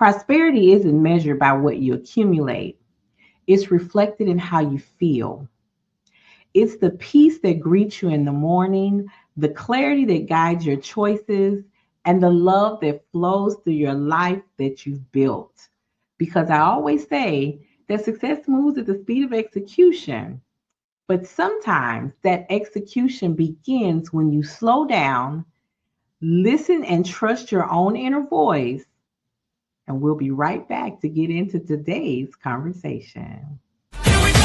Prosperity isn't measured by what you accumulate, it's reflected in how you feel. It's the peace that greets you in the morning, the clarity that guides your choices, and the love that flows through your life that you've built. Because I always say that success moves at the speed of execution, but sometimes that execution begins when you slow down, listen, and trust your own inner voice. And we'll be right back to get into today's conversation. Here we go!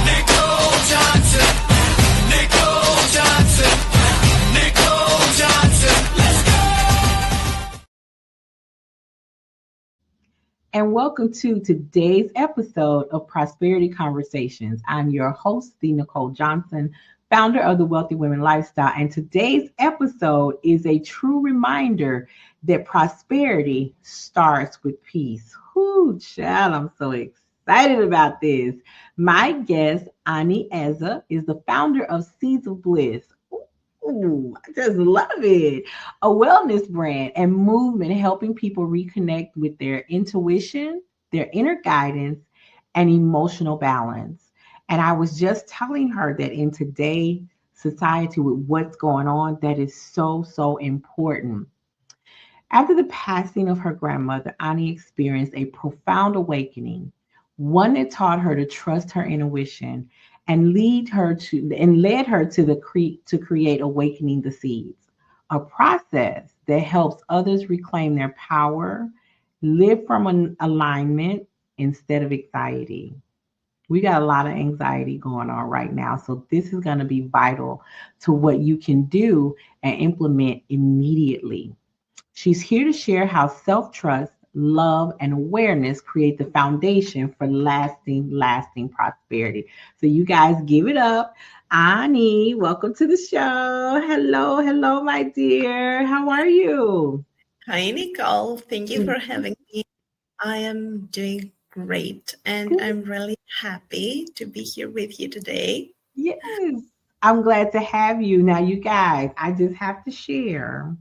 Nicole Johnson, Nicole Johnson, Nicole Johnson, let's go! And welcome to today's episode of Prosperity Conversations. I'm your host, the Nicole Johnson, founder of the Wealthy Women Lifestyle. And today's episode is a true reminder that prosperity starts with peace. Whoo, child, I'm so excited about this. My guest, Anni Eza, is the founder of Seeds of Bliss. Ooh, I just love it. A wellness brand and movement helping people reconnect with their intuition, their inner guidance, and emotional balance. And I was just telling her that in today's society, with what's going on, that is so, so important. After the passing of her grandmother, Anni experienced a profound awakening, one that taught her to trust her intuition and led her to to create Awakening the Seeds, a process that helps others reclaim their power, live from an alignment instead of anxiety. We got a lot of anxiety going on right now, so this is going to be vital to what you can do and implement immediately. She's here to share how self-trust, love, and awareness create the foundation for lasting prosperity. So you guys give it up. Anni, welcome to the show. Hello, my dear. How are you? Hi, Nicole. Thank you for having me. I am doing great, and Good. I'm really happy to be here with you today. Yes, I'm glad to have you. Now, you guys, I just have to share.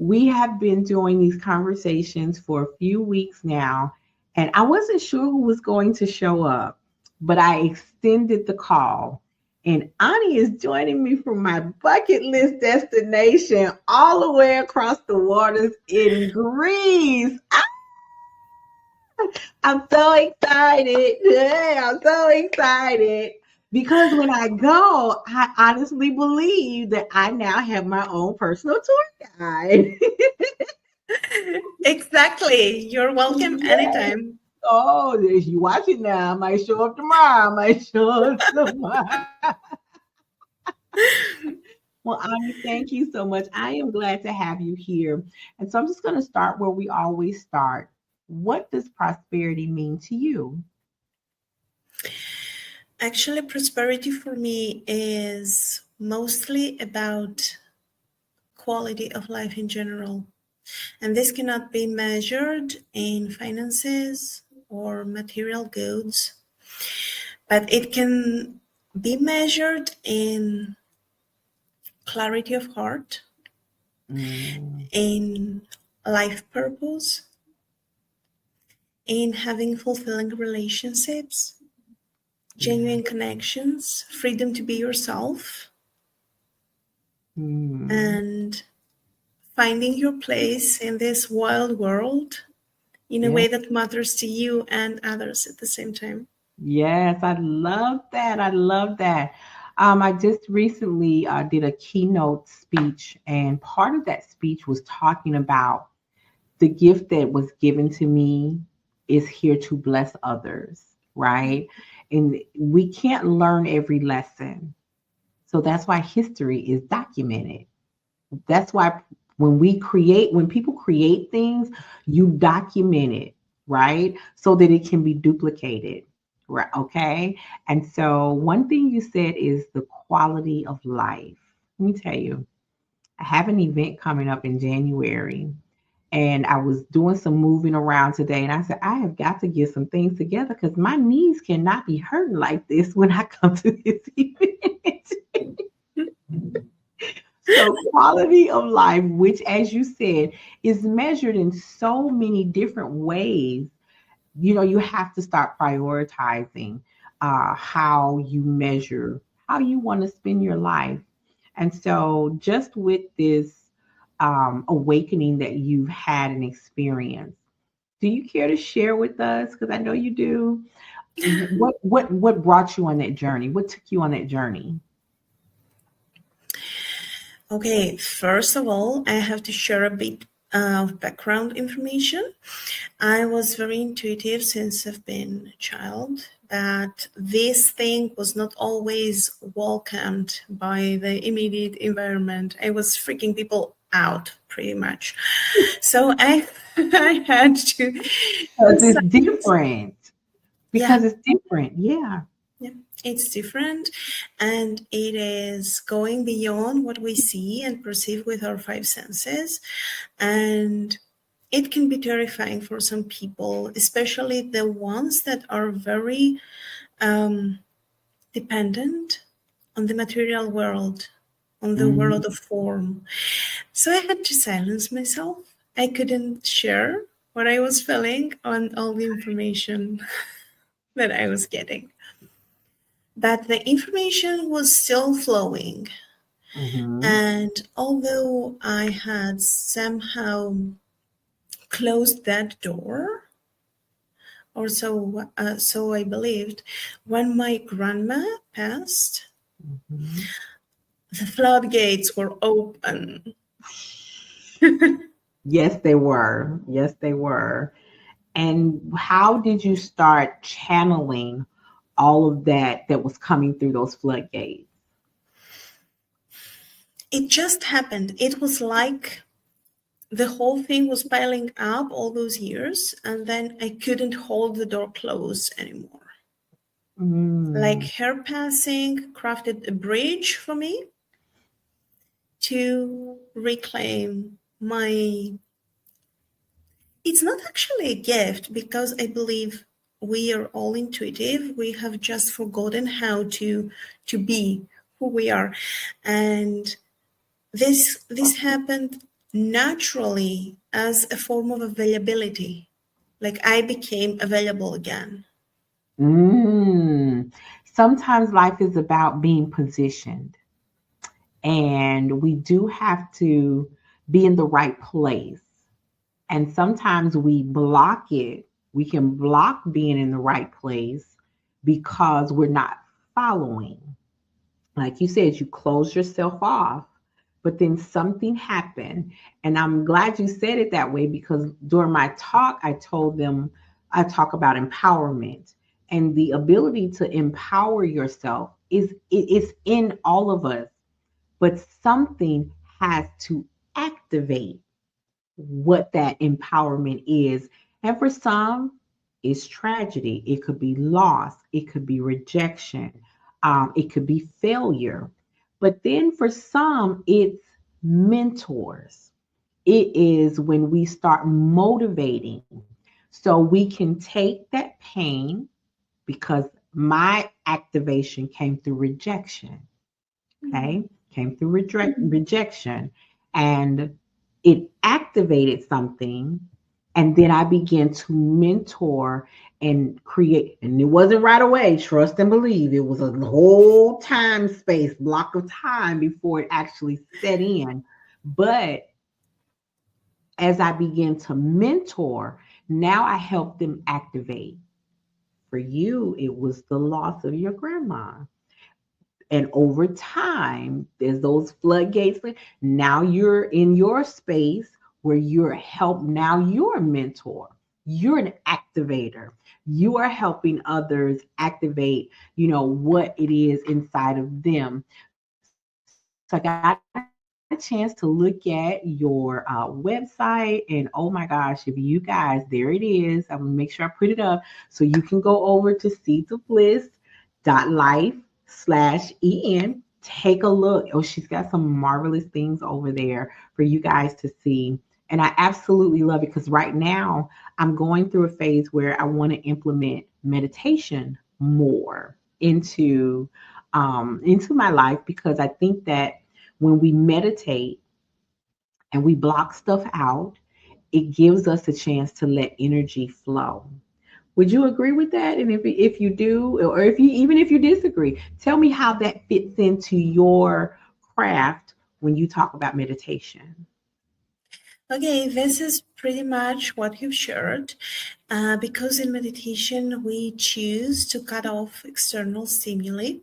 We have been doing these conversations for a few weeks now, and I wasn't sure who was going to show up, but I extended the call. And Anni is joining me from my bucket list destination all the way across the waters in Greece. I'm so excited. Yeah, I'm so excited. Because when I go, I honestly believe that I now have my own personal tour guide. Exactly. You're welcome Yes. anytime. Oh, you watch it now. I might show up tomorrow. I might show up tomorrow. Well, Ani, thank you so much. I am glad to have you here. And so I'm just going to start where we always start. What does prosperity mean to you? Actually, prosperity for me is mostly about quality of life in general. And this cannot be measured in finances or material goods, but it can be measured in clarity of heart, in life purpose, in having fulfilling relationships, genuine connections, freedom to be yourself, and finding your place in this wild world in a way that matters to you and others at the same time. Yes, I love that. I love that. I just recently did a keynote speech, and part of that speech was talking about the gift that was given to me is here to bless others, right? And we can't learn every lesson. So that's why history is documented. That's why when people create things, you document it, right? So that it can be duplicated. Right. Okay. And so one thing you said is the quality of life. Let me tell you, I have an event coming up in January, and I was doing some moving around today, and I said, I have got to get some things together because my knees cannot be hurting like this when I come to this event. So quality of life, which as you said, is measured in so many different ways. You have to start prioritizing how you measure how you want to spend your life. And so, just with this awakening that you've had and experienced, do you care to share with us? Because I know you do. What brought you on that journey? What took you on that journey? Okay, first of all, I have to share a bit of background information. I was very intuitive since I've been a child, but this thing was not always welcomed by the immediate environment. I was freaking people out pretty much. So I I had to Because it's silence. different. Yeah, Because it's different. Yeah. yeah, it's different, and it is going beyond what we see and perceive with our five senses. And it can be terrifying for some people, especially the ones that are very um, dependent on the material world, on the Mhm. world of form. So I had to silence myself. I couldn't share what I was feeling on all the information that I was getting. But the information was still flowing. Mhm. And although I had somehow closed that door, or so I believed, when my grandma passed, Mhm. the floodgates were open. Yes, they were. Yes, they were. And how did you start channeling all of that was coming through those floodgates? It just happened. It was like the whole thing was piling up all those years, and then I couldn't hold the door closed anymore. Like Mm. her passing crafted a bridge for me to reclaim my. It's not actually a gift because I believe we are all intuitive. We have just forgotten how to be who we are. And this happened naturally as a form of availability. Like I became available again. Mm. Sometimes life is about being positioned, and we do have to be in the right place. And sometimes we block it. We can block being in the right place because we're not following. Like you said, you close yourself off, but then something happened. And I'm glad you said it that way because during my talk, I talk about empowerment and the ability to empower yourself is in all of us, but something has to activate what that empowerment is. And for some, it's tragedy. It could be loss. It could be rejection. It could be failure. But then for some, it's mentors. It is when we start motivating. So we can take that pain because my activation came through rejection. Okay, came through rejection, and it activated something. And then I began to mentor and create, and it wasn't right away, trust and believe. It was a whole time space, block of time before it actually set in. But as I began to mentor, now I help them activate. For you, it was the loss of your grandma. And over time, there's those floodgates. Now you're in your space where you're help. Now you're a mentor. You're an activator. You are helping others activate, what it is inside of them. So I got a chance to look at your website, and oh my gosh, if you guys, there it is. I'm gonna make sure I put it up so you can go over to seedsofbliss.life/en. Take a look. Oh, she's got some marvelous things over there for you guys to see. And I absolutely love it because right now I'm going through a phase where I want to implement meditation more into my life because I think that when we meditate and we block stuff out, it gives us a chance to let energy flow. Would you agree with that? And if you do, or if you even if you disagree, tell me how that fits into your craft when you talk about meditation. Okay, this is pretty much what you've shared. Because in meditation, we choose to cut off external stimuli.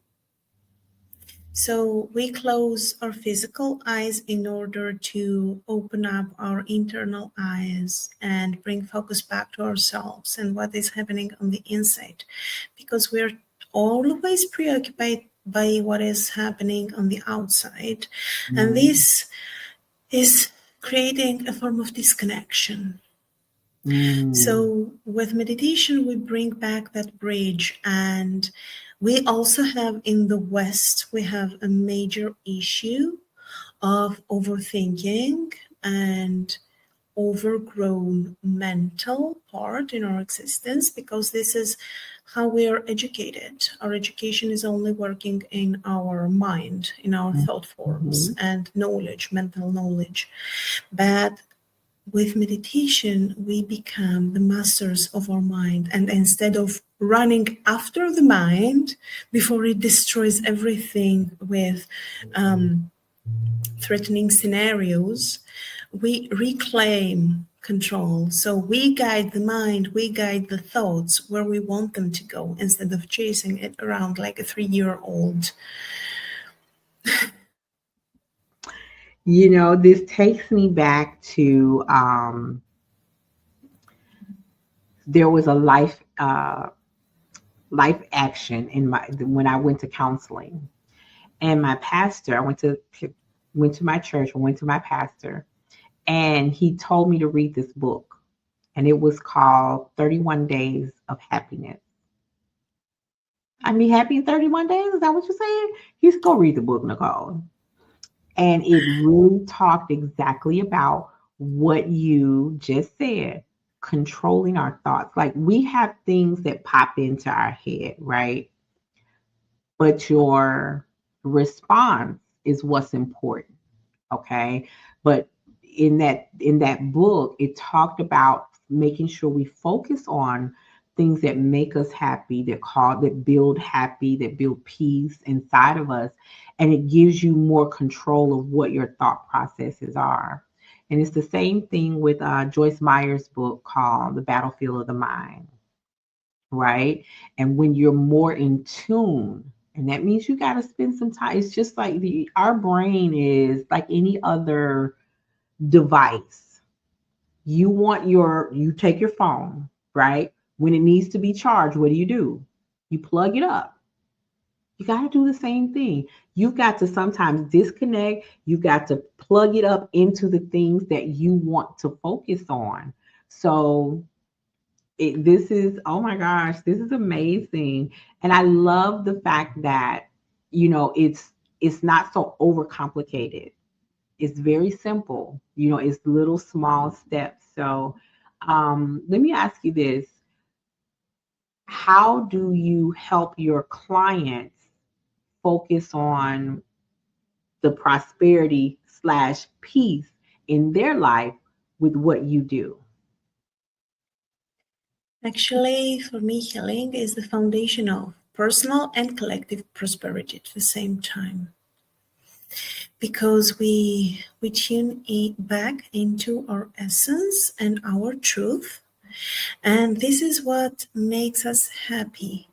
So we close our physical eyes in order to open up our internal eyes and bring focus back to ourselves and what is happening on the inside. Because we're always preoccupied by what is happening on the outside. And Mm, this is creating a form of disconnection. mm, So, with meditation, we bring back that bridge. And we also have in the West, we have a major issue of overthinking and overgrown mental part in our existence because this is how we are educated. Our education is only working in our mind, in our thought forms mhm. and knowledge, mental knowledge. But with meditation, we become the masters of our mind. And instead of running after the mind before it destroys everything with threatening scenarios, we reclaim control. So we guide the mind, we guide the thoughts where we want them to go instead of chasing it around like a 3-year-old. You know, this takes me back to there was a life action in my when I went to counseling, and my pastor. I went to my church. I went to my pastor, and he told me to read this book, and it was called 31 Days of Happiness. I mean, happy in 31 days. Is that what you're saying? He's go read the book, Nicole. And it really talked exactly about what you just said, controlling our thoughts. Like we have things that pop into our head, right? But your response is what's important. Okay. But in that book, it talked about making sure we focus on things that make us happy, that build peace inside of us, and it gives you more control of what your thought processes are. And it's the same thing with Joyce Meyer's book called The Battlefield of the Mind, right? And when you're more in tune, and that means you got to spend some time. It's just like our brain is like any other device. You take your phone, right? When it needs to be charged, what do? You plug it up. You got to do the same thing. You've got to sometimes disconnect. You got to plug it up into the things that you want to focus on. So this is, oh my gosh, this is amazing. And I love the fact that, it's not so overcomplicated. It's very simple. It's little small steps. So let me ask you this. How do you help your clients focus on the prosperity slash peace in their life with what you do? Actually, for me, healing is the foundation of personal and collective prosperity at the same time. Because we tune back into our essence and our truth, and this is what makes us happy.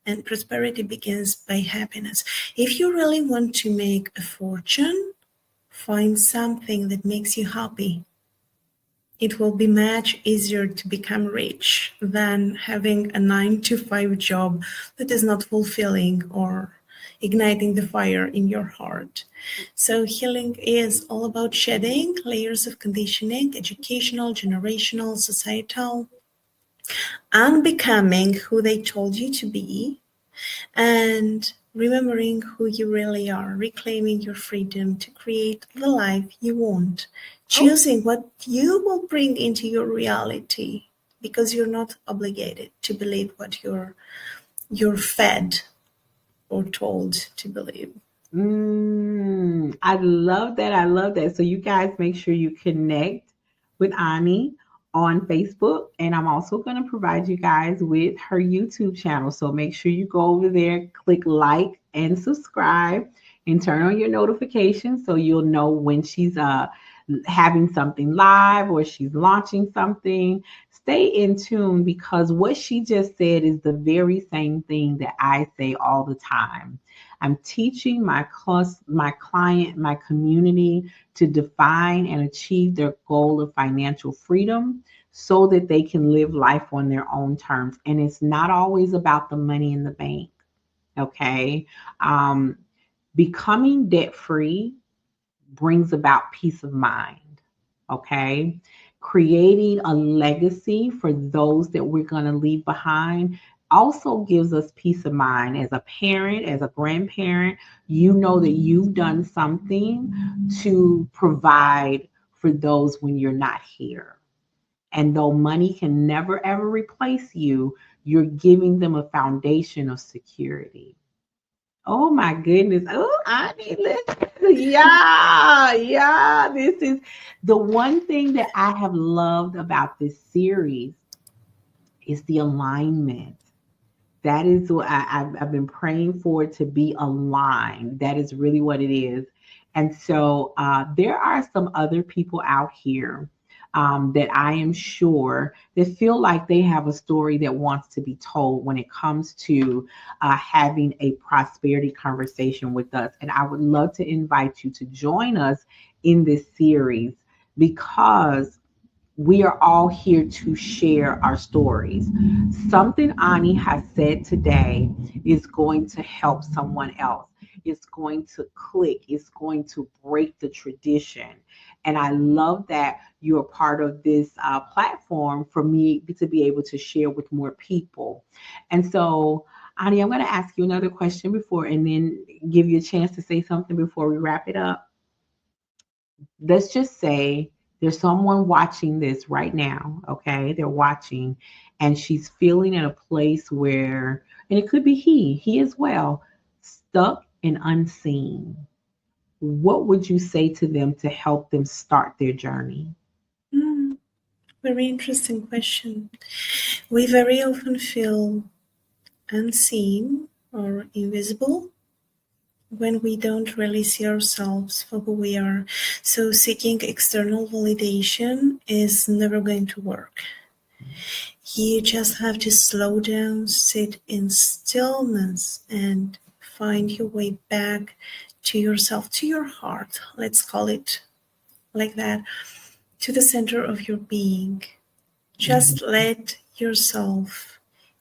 And prosperity begins by happiness. If you really want to make a fortune, find something that makes you happy. It will be much easier to become rich than having a 9 to 5 job that is not fulfilling or igniting the fire in your heart. So, healing is all about shedding layers of conditioning, educational, generational, societal, and becoming who they told you to be, and remembering who you really are, reclaiming your freedom to create the life you want, Oh, choosing what you will bring into your reality because you're not obligated to believe what you're fed or told to believe. I love that. I love that. So you guys make sure you connect with Annie on Facebook. And I'm also going to provide you guys with her YouTube channel. So make sure you go over there, click like and subscribe and turn on your notifications so you'll know when she's having something live or she's launching something. Stay in tune because what she just said is the very same thing that I say all the time. I'm teaching my client, my community to define and achieve their goal of financial freedom so that they can live life on their own terms. And it's not always about the money in the bank. Okay. Um, Becoming debt free brings about peace of mind. Okay. Creating a legacy for those that we're going to leave behind also gives us peace of mind. As a parent, as a grandparent, you know that you've done something to provide for those when you're not here. And though money can never ever replace you, you're giving them a foundation of security. Oh my goodness. Oh, I need listen. Yeah, yeah. This is the one thing that I have loved about this series is the alignment. That is what I've been praying for it to be aligned. That is really what it is. And so there are some other people out here that I am sure that feel like they have a story that wants to be told when it comes to having a prosperity conversation with us. And I would love to invite you to join us in this series because we are all here to share our stories. Something Ani has said today is going to help someone else. It's going to click. It's going to break the tradition. And I love that you're part of this platform for me to be able to share with more people. And so, Ani, I'm going to ask you another question before and then give you a chance to say something before we wrap it up. Let's just say there's someone watching this right now, okay? They're watching and she's feeling at a place where, and it could be he as well, stuck and unseen. What would you say to them to help them start their journey? Mm, very interesting question. We very often feel unseen or invisible when we don't really see ourselves for who we are. So seeking external validation is never going to work. You just have to slow down, sit in stillness, and find your way back to yourself, to your heart. Let's call it like that, to the center of your being. Just let yourself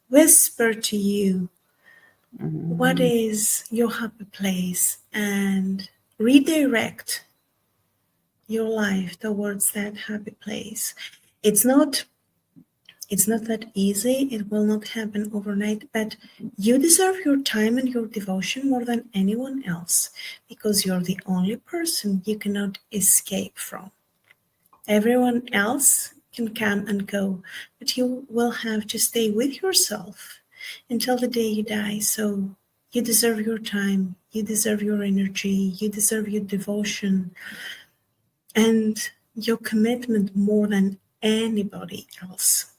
whisper to you what Mhm. is your happy place and redirect your life towards that happy place. It's not it's not that easy. It will not happen overnight, but you deserve your time and your devotion more than anyone else because you're the only person you cannot escape from. Everyone else can come and go, but you will have to stay with yourself until the day you die. So you deserve your time, you deserve your energy, you deserve your devotion and your commitment more than anybody else.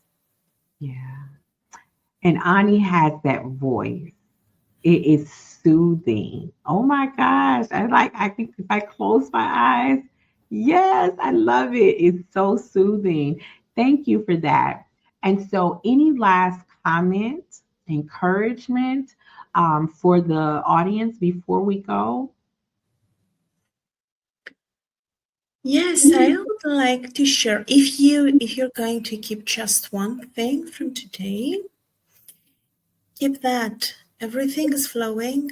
Yeah. And Ani has that voice. It is soothing. Oh my gosh. I think if I close my eyes, yes, I love it. It's so soothing. Thank you for that. And so any last comment, encouragement for the audience before we go? Yes, I would like to share. If you're going to keep just one thing from today, keep that. Everything is flowing.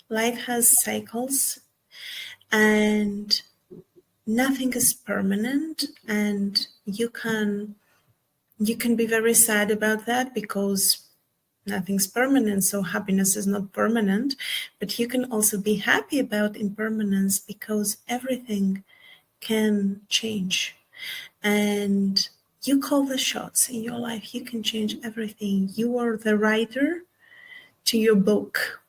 Life has cycles and nothing is permanent, and you can be very sad about that because nothing's permanent, so happiness is not permanent. But you can also be happy about impermanence because everything can change. And you call the shots in your life. You can change everything. You are the writer to your book.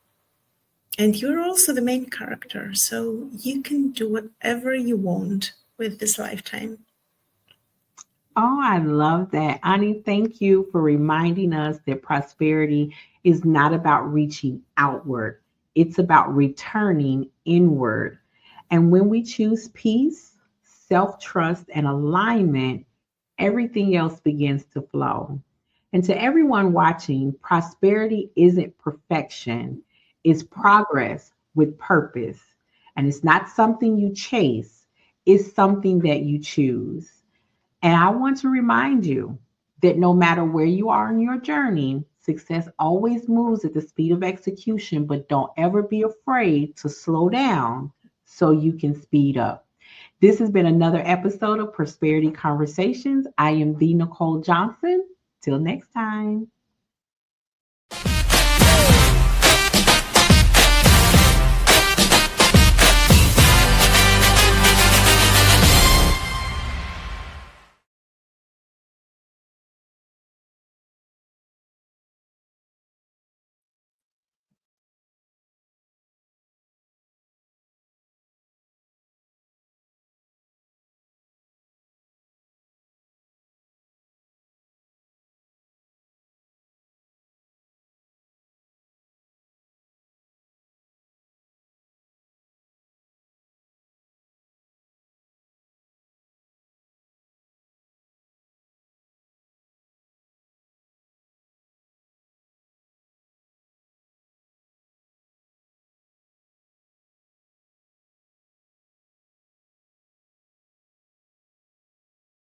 And you're also the main character, so you can do whatever you want with this lifetime. Oh, I love that. Ani, thank you for reminding us that prosperity is not about reaching outward, it's about returning inward. And when we choose peace, self trust, and alignment, everything else begins to flow. And to everyone watching, prosperity isn't perfection, it's progress with purpose. And it's not something you chase, it's something that you choose. And I want to remind you that no matter where you are in your journey, success always moves at the speed of execution, but don't ever be afraid to slow down so you can speed up. This has been another episode of Prosperity Conversations. I am the Nicole Johnson. Till next time.